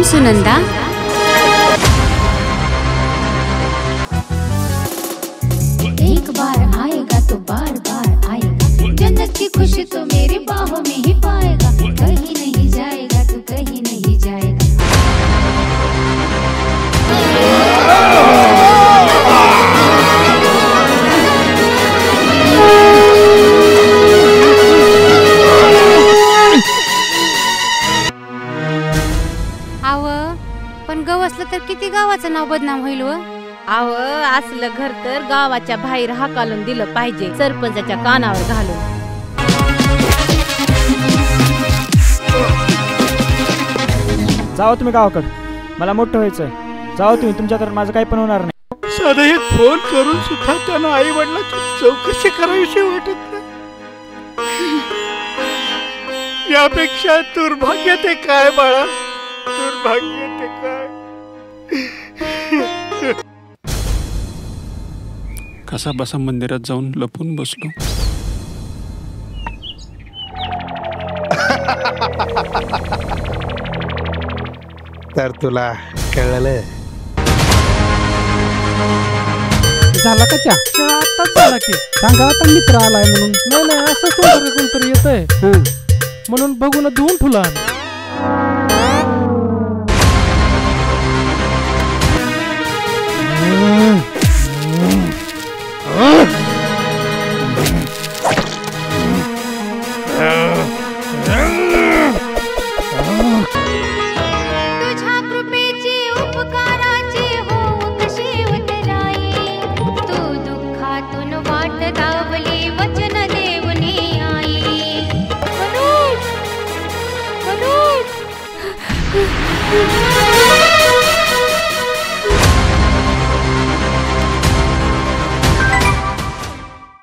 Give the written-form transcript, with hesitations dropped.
सुनंदा। एक बार आएगा तो बार बार आएगा, जन्नत की खुशी तो मेरी बाहों में ही पाएगा। कहीं नहीं जाएगा तो कहीं नहीं जाएगा। आव पण गव असलं तर किती गावाचं नाव बदनाम होईल व। आव असलं घर तर गावाच्या बाहेर हाकालून दिलं पाहिजे, सरपंचाच्या कानावर घालून। जावा तुम्ही गावाकडे, मला मोठं व्हायचंय। जावा तुम्ही, तुमच्याकडे माझं काही पण होणार नाही। साधा एक फोन करून सुद्धा त्यांना आई वडिलांची चौकशी करावीशी वाटत नाही। यापेक्षा दुर्भाग्य ते काय बाळा, दुर्भाग्य ते काय। कसा बसा मंदिरात जाऊन लपून बसलो। तर तुला कळलं झाला का चहा? आताच झाला की। सांगा आता मित्र आलाय म्हणून। नाही नाही असं कोणतरी येतंय म्हणून बघून धुवून ठुला।